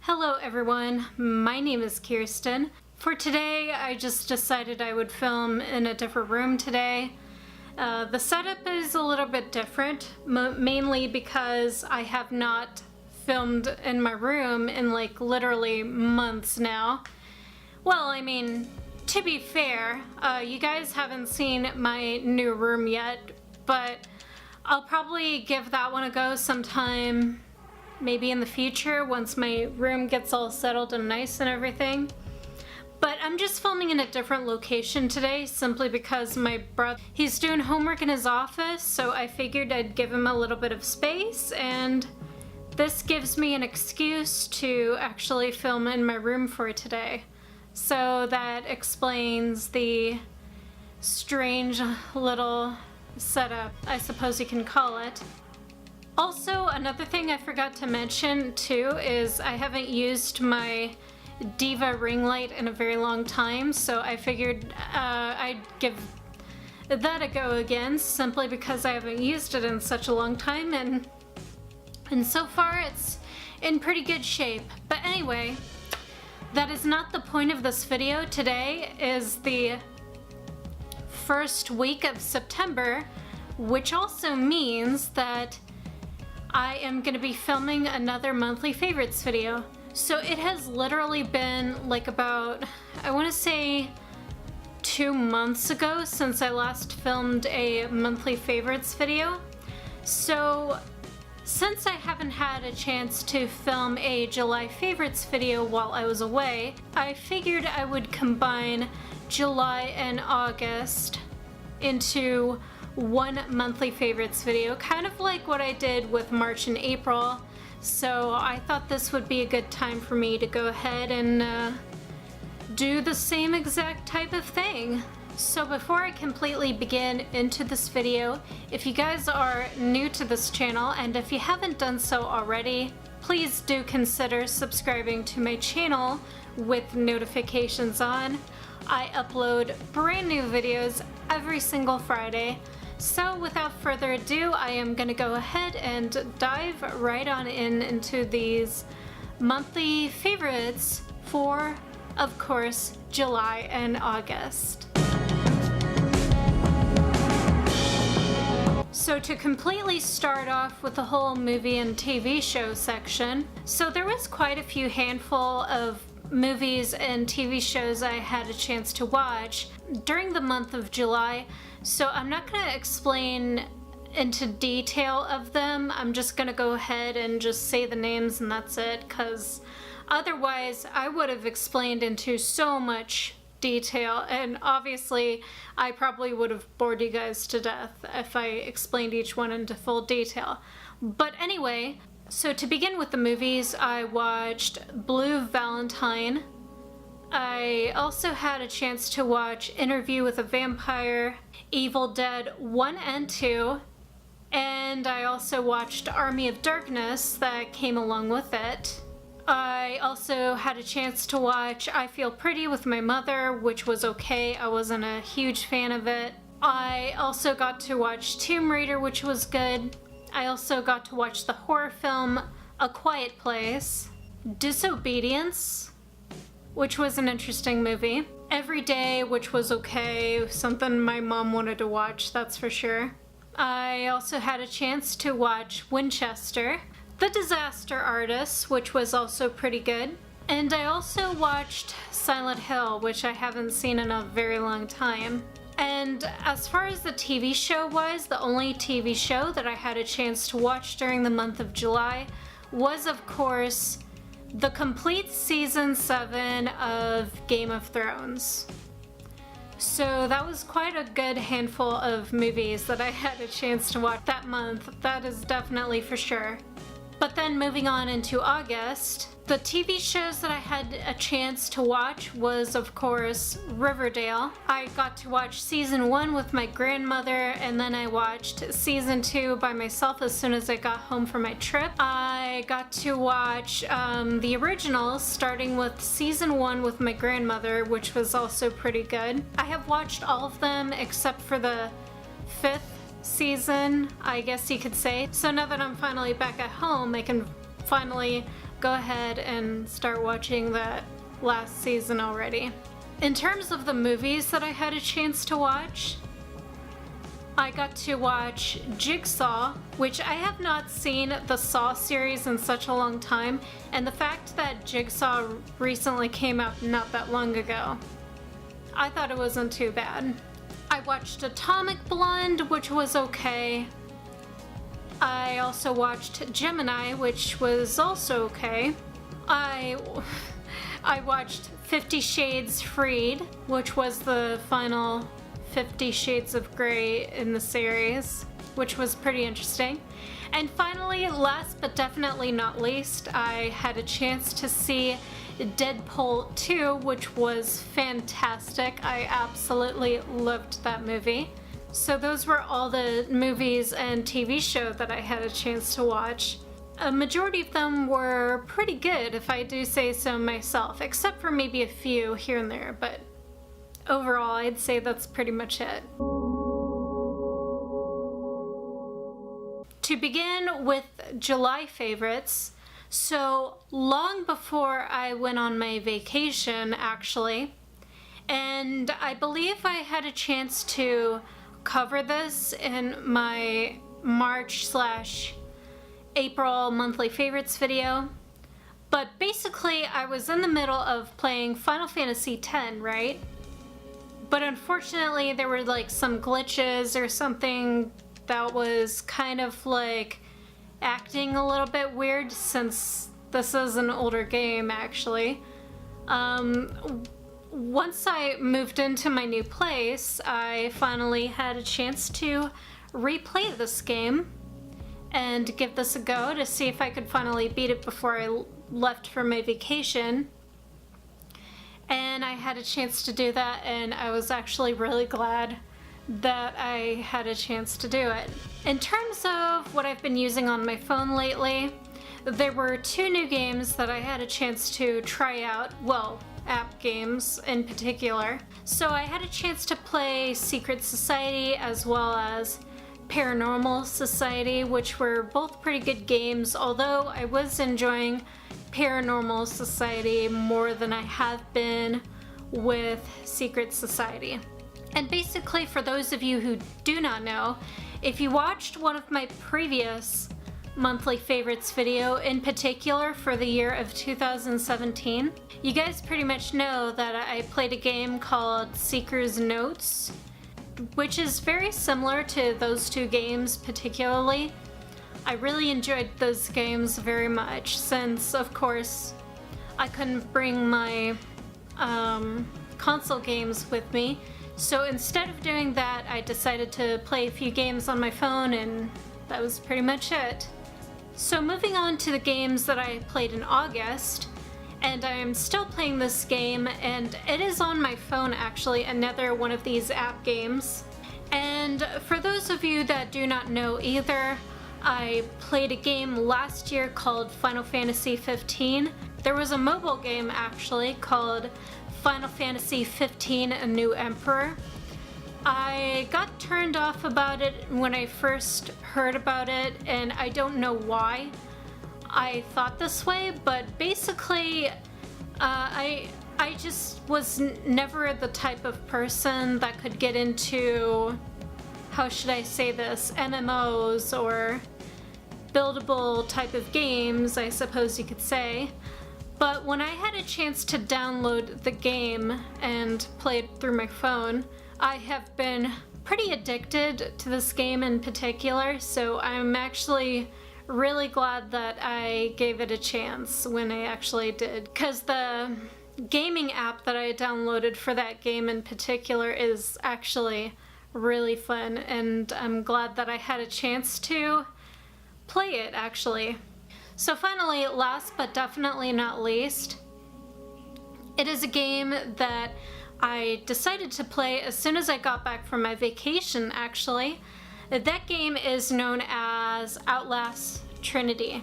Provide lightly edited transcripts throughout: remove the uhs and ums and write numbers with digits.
Hello everyone, my name is Kirsten. For today, I just decided I would film in a different room today. The setup is a little bit different, mainly because I have not filmed in my room in like literally months now. Well, I mean, to be fair, you guys haven't seen my new room yet, but I'll probably give that one a go sometime maybe in the future once my room gets all settled and nice and everything. But I'm just filming in a different location today simply because my brother, he's doing homework in his office, so I figured I'd give him a little bit of space, and this gives me an excuse to actually film in my room for today. So that explains the strange little setup, I suppose you can call it. Also, another thing I forgot to mention too is I haven't used my Diva ring light in a very long time, so I figured I'd give that a go again simply because I haven't used it in such a long time, and so far it's in pretty good shape. But anyway, that is not the point of this video. Today is the first week of September, which also means that I am going to be filming another monthly favorites video. So it has literally been like about, I want to say 2 months ago since I last filmed a monthly favorites video. So since I haven't had a chance to film a July favorites video while I was away, I figured I would combine July and August into one monthly favorites video, kind of like what I did with March and April. So I thought this would be a good time for me to go ahead and do the same exact type of thing. So before I completely begin into this video, if you guys are new to this channel, and if you haven't done so already, please do consider subscribing to my channel with notifications on. I upload brand new videos every single Friday. So without further ado, I am going to go ahead and dive right on into these monthly favorites for, of course, July and August. So to completely start off with the whole movie and TV show section, so there was quite a few handful of movies and TV shows I had a chance to watch during the month of July. So I'm not going to explain into detail of them. I'm just going to go ahead and just say the names and that's it, because otherwise I would have explained into so much detail, and obviously I probably would have bored you guys to death if I explained each one into full detail. But anyway, so to begin with the movies, I watched Blue Valentine. I also had a chance to watch Interview with a Vampire, Evil Dead 1 and 2, and I also watched Army of Darkness that came along with it. I also had a chance to watch I Feel Pretty with my mother, which was okay. I wasn't a huge fan of it. I also got to watch Tomb Raider, which was good. I also got to watch the horror film A Quiet Place, Disobedience, which was an interesting movie, Every Day, which was okay, something my mom wanted to watch, that's for sure. I also had a chance to watch Winchester, The Disaster Artist, which was also pretty good. And I also watched Silent Hill, which I haven't seen in a very long time. And as far as the TV show was, the only TV show that I had a chance to watch during the month of July was, of course, the complete season 7 of Game of Thrones. So that was quite a good handful of movies that I had a chance to watch that month, that is definitely for sure. But then moving on into August, the TV shows that I had a chance to watch was, of course, Riverdale. I got to watch season 1 with my grandmother, and then I watched season 2 by myself as soon as I got home from my trip. I got to watch the originals, starting with season 1 with my grandmother, which was also pretty good. I have watched all of them except for the 5th season, I guess you could say. So now that I'm finally back at home, I can finally go ahead and start watching that last season already. In terms of the movies that I had a chance to watch, I got to watch Jigsaw, which I have not seen the Saw series in such a long time, and the fact that Jigsaw recently came out not that long ago, I thought it wasn't too bad. I watched Atomic Blonde, which was okay. I also watched Gemini, which was also okay. I watched 50 Shades Freed, which was the final 50 Shades of Grey in the series, which was pretty interesting. And finally, last but definitely not least, I had a chance to see Deadpool 2, which was fantastic. I absolutely loved that movie. So those were all the movies and TV shows that I had a chance to watch. A majority of them were pretty good, if I do say so myself, except for maybe a few here and there, but overall, I'd say that's pretty much it. To begin with July favorites, so long before I went on my vacation, actually, and I believe I had a chance to cover this in my March/April monthly favorites video, but basically I was in the middle of playing Final Fantasy X, right? But unfortunately there were like some glitches or something that was kind of like acting a little bit weird, since this is an older game actually. Once I moved into my new place, I finally had a chance to replay this game and give this a go to see if I could finally beat it before I left for my vacation. And I had a chance to do that, and I was actually really glad that I had a chance to do it. In terms of what I've been using on my phone lately, there were 2 new games that I had a chance to try out, well, app games in particular. So I had a chance to play Secret Society as well as Paranormal Society, which were both pretty good games, although I was enjoying Paranormal Society more than I have been with Secret Society. And basically, for those of you who do not know, if you watched one of my previous monthly favorites video, in particular for the year of 2017, you guys pretty much know that I played a game called Seeker's Notes, which is very similar to those 2 games particularly. I really enjoyed those games very much, since of course I couldn't bring my console games with me. So instead of doing that, I decided to play a few games on my phone, and that was pretty much it. So moving on to the games that I played in August, and I am still playing this game, and it is on my phone actually, another one of these app games. And for those of you that do not know either, I played a game last year called Final Fantasy 15. There was a mobile game actually called Final Fantasy 15: A New Emperor. I got turned off about it when I first heard about it, and I don't know why I thought this way, but basically I just was never the type of person that could get into, how should I say this, MMOs or buildable type of games, I suppose you could say. But when I had a chance to download the game and play it through my phone, I have been pretty addicted to this game in particular, so I'm actually really glad that I gave it a chance when I actually did, because the gaming app that I downloaded for that game in particular is actually really fun, and I'm glad that I had a chance to play it actually. So finally, last but definitely not least, it is a game that I decided to play as soon as I got back from my vacation actually. That game is known as Outlast Trinity.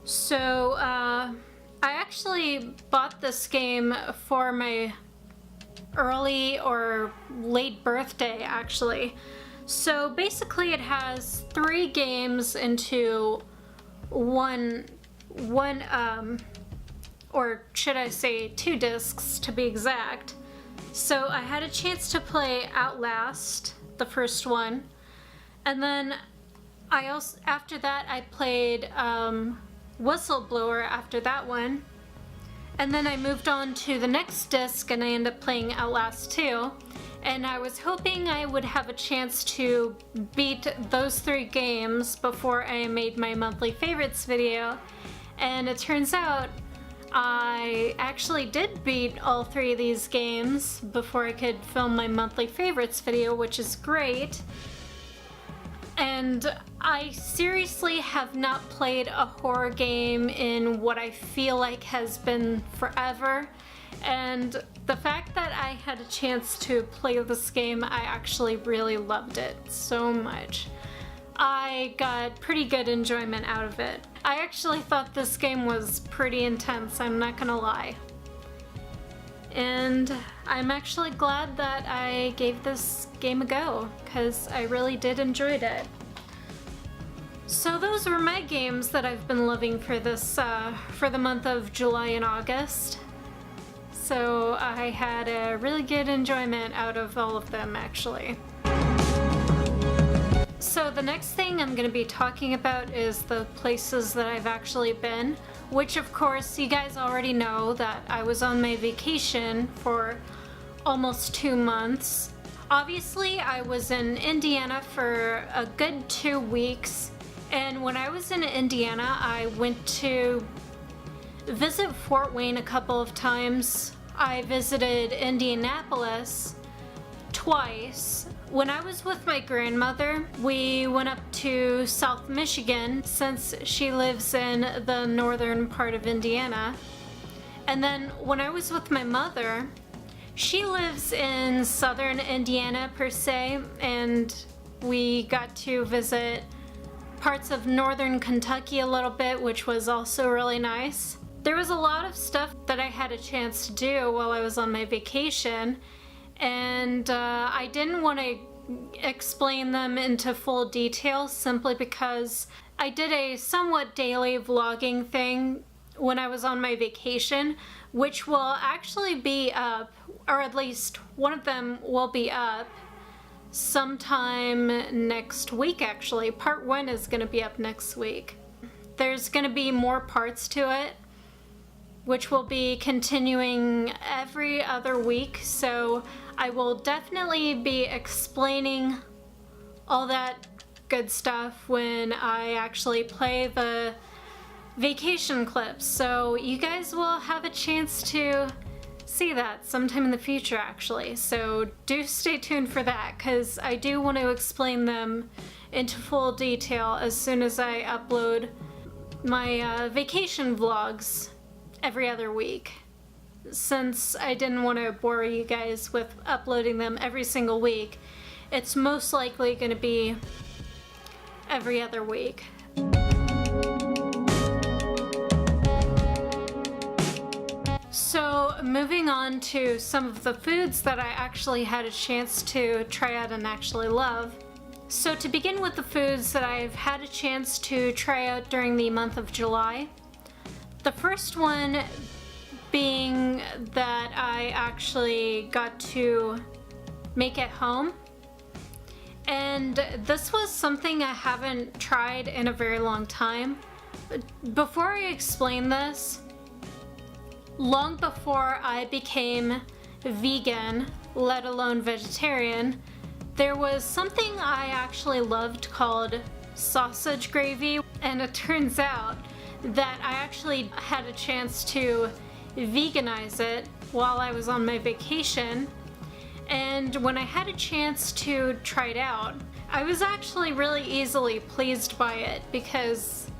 So I actually bought this game for my early or late birthday actually. So basically it has 3 games into one one, or should I say 2 discs to be exact. So I had a chance to play Outlast, the first one, and then I also, after that, I played Whistleblower after that one, and then I moved on to the next disc and I ended up playing Outlast 2, and I was hoping I would have a chance to beat those 3 games before I made my monthly favorites video, and it turns out I actually did beat all 3 of these games before I could film my monthly favorites video, which is great. And I seriously have not played a horror game in what I feel like has been forever. And the fact that I had a chance to play this game, I actually really loved it so much. I got pretty good enjoyment out of it. I actually thought this game was pretty intense, I'm not gonna lie. And I'm actually glad that I gave this game a go, because I really did enjoy it. So those were my games that I've been loving for this, for the month of July and August. So I had a really good enjoyment out of all of them, actually. So the next thing I'm going to be talking about is the places that I've actually been, which of course you guys already know that I was on my vacation for almost 2 months. Obviously I was in Indiana for a good 2 weeks, and when I was in Indiana I went to visit Fort Wayne a couple of times. I visited Indianapolis twice. When I was with my grandmother, we went up to South Michigan since she lives in the northern part of Indiana. And then when I was with my mother, she lives in southern Indiana per se, and we got to visit parts of northern Kentucky a little bit, which was also really nice. There was a lot of stuff that I had a chance to do while I was on my vacation, and I didn't want to explain them into full detail simply because I did a somewhat daily vlogging thing when I was on my vacation, which will actually be up, or at least one of them will be up sometime next week actually. Part 1 is going to be up next week. There's going to be more parts to it, which will be continuing every other week, so I will definitely be explaining all that good stuff when I actually play the vacation clips. So you guys will have a chance to see that sometime in the future actually. So do stay tuned for that, because I do want to explain them into full detail as soon as I upload my vacation vlogs every other week. Since I didn't want to bore you guys with uploading them every single week, it's most likely going to be every other week. So moving on to some of the foods that I actually had a chance to try out and actually love. So to begin with the foods that I've had a chance to try out during the month of July, the first one being that I actually got to make at home. And this was something I haven't tried in a very long time. Before I explain this, long before I became vegan, let alone vegetarian, there was something I actually loved called sausage gravy, and it turns out that I actually had a chance to veganize it while I was on my vacation, and when I had a chance to try it out, I was actually really easily pleased by it because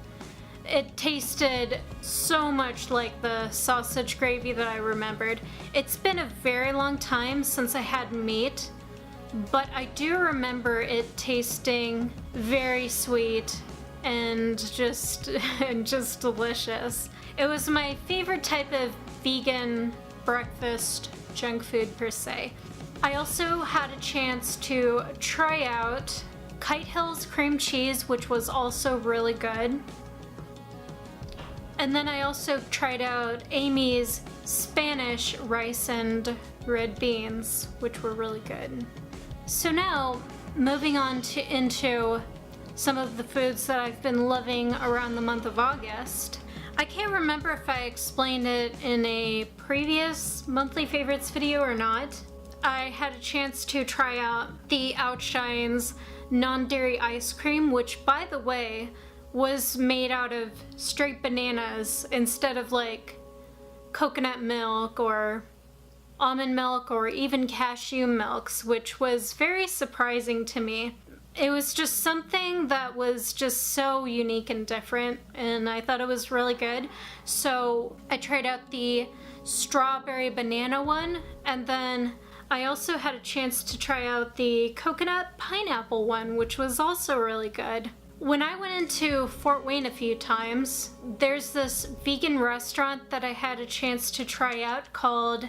it tasted so much like the sausage gravy that I remembered. It's been a very long time since I had meat, but I do remember it tasting very sweet and just delicious. It was my favorite type of vegan breakfast junk food per se. I also had a chance to try out Kite Hill's cream cheese, which was also really good. And then I also tried out Amy's Spanish rice and red beans, which were really good. So now, moving on into some of the foods that I've been loving around the month of August. I can't remember if I explained it in a previous monthly favorites video or not. I had a chance to try out the Outshines non-dairy ice cream, which, by the way, was made out of straight bananas instead of like coconut milk or almond milk or even cashew milks, which was very surprising to me. It was just something that was just so unique and different, and I thought it was really good. So I tried out the strawberry banana one, and then I also had a chance to try out the coconut pineapple one, which was also really good. When I went into Fort Wayne a few times, there's this vegan restaurant that I had a chance to try out called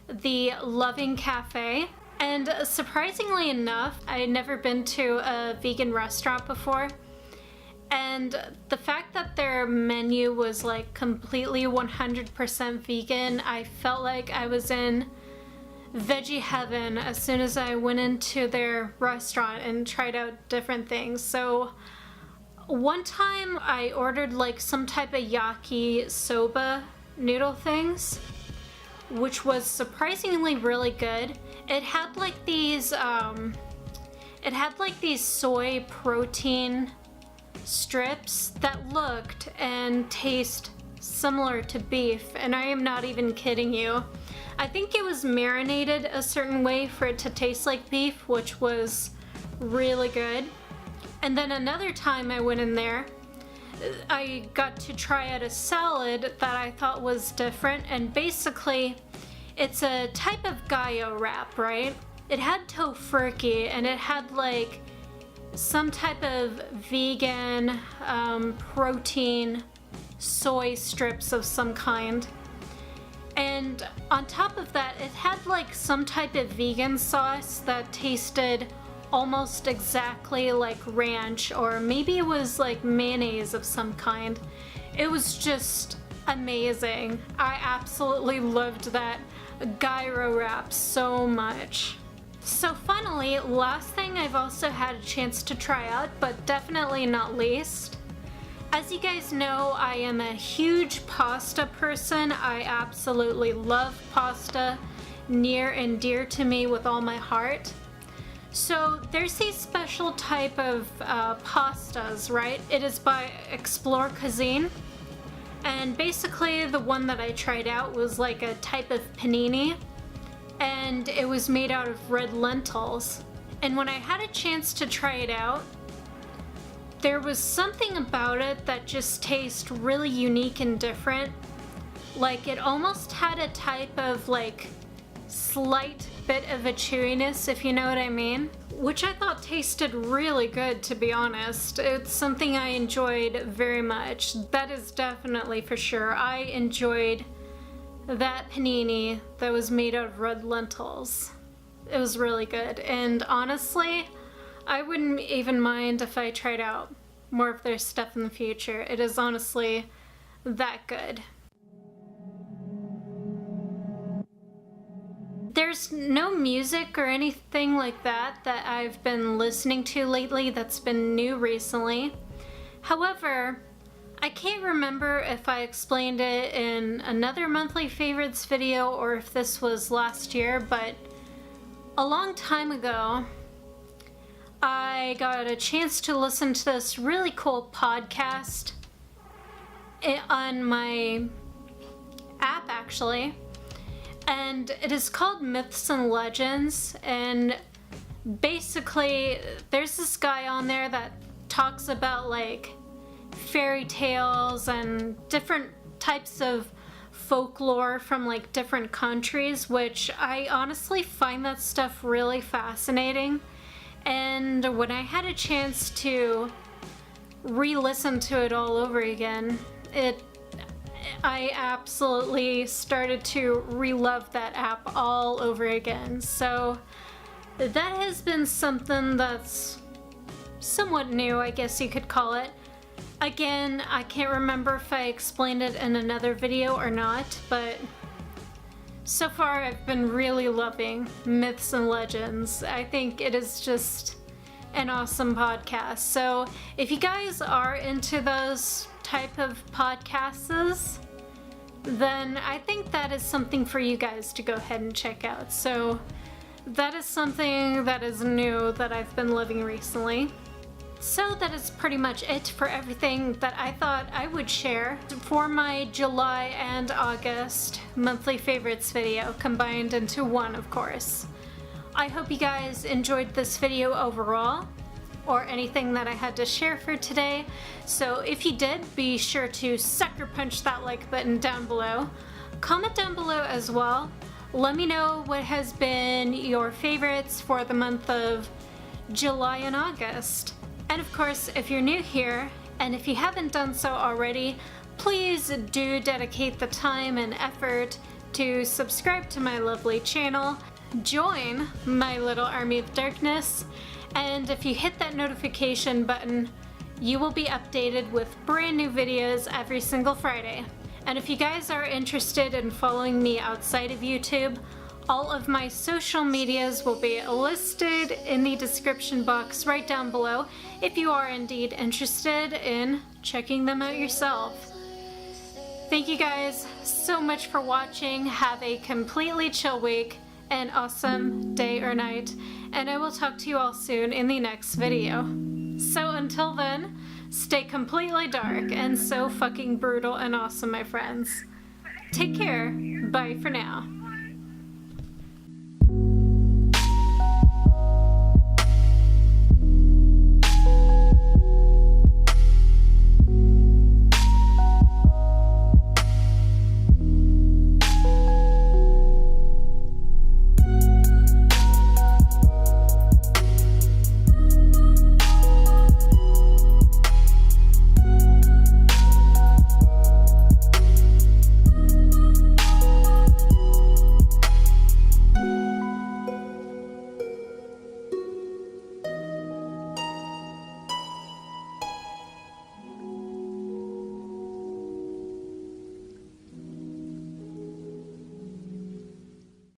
the Loving Cafe. And surprisingly enough, I had never been to a vegan restaurant before. And the fact that their menu was like completely 100% vegan, I felt like I was in veggie heaven as soon as I went into their restaurant and tried out different things. So one time I ordered like some type of yakisoba noodle things, which was surprisingly really good. It had like these soy protein strips that looked and taste similar to beef, and I am not even kidding you. I think it was marinated a certain way for it to taste like beef, which was really good. And then another time I went in there, I got to try out a salad that I thought was different, and basically it's a type of gallo wrap, right? It had tofurkey, and it had like some type of vegan protein soy strips of some kind. And on top of that, it had like some type of vegan sauce that tasted almost exactly like ranch, or maybe it was like mayonnaise of some kind. It was just amazing. I absolutely loved that gyro wrap so much. So finally, last thing I've also had a chance to try out, but definitely not least. As you guys know, I am a huge pasta person. I absolutely love pasta, near and dear to me with all my heart. So there's these special type of pastas, right? It is by Explore Cuisine. And basically the one that I tried out was like a type of panini, and it was made out of red lentils. And when I had a chance to try it out, there was something about it that just tastes really unique and different. Like it almost had a type of like slight bit of a chewiness, if you know what I mean, which I thought tasted really good, to be honest. It's something I enjoyed very much. That is definitely for sure. I enjoyed that panini that was made out of red lentils. It was really good, and honestly, I wouldn't even mind if I tried out more of their stuff in the future. It is honestly that good. There's no music or anything like that I've been listening to lately that's been new recently. However, I can't remember if I explained it in another monthly favorites video or if this was last year, but a long time ago, I got a chance to listen to this really cool podcast on my app, actually. And it is called Myths and Legends, and basically there's this guy on there that talks about like fairy tales and different types of folklore from like different countries, which I honestly find that stuff really fascinating. And when I had a chance to re-listen to it all over again, I absolutely started to re-love that app all over again. So that has been something that's somewhat new, I guess you could call it. Again, I can't remember if I explained it in another video or not, but so far I've been really loving Myths and Legends. I think it is just an awesome podcast. So if you guys are into those type of podcasts, then I think that is something for you guys to go ahead and check out. So that is something that is new that I've been loving recently. So that is pretty much it for everything that I thought I would share for my July and August monthly favorites video, combined into one, of course. I hope you guys enjoyed this video overall, or anything that I had to share for today. So if you did, be sure to sucker punch that like button down below. Comment down below as well. Let me know what has been your favorites for the month of July and August. And of course, if you're new here, and if you haven't done so already, please do dedicate the time and effort to subscribe to my lovely channel, join my little army of darkness, and if you hit that notification button, you will be updated with brand new videos every single Friday. And if you guys are interested in following me outside of YouTube, all of my social medias will be listed in the description box right down below if you are indeed interested in checking them out yourself. Thank you guys so much for watching. Have a completely chill week, an awesome day or night, and I will talk to you all soon in the next video. So until then, stay completely dark and so fucking brutal and awesome, my friends. Take care. Bye for now.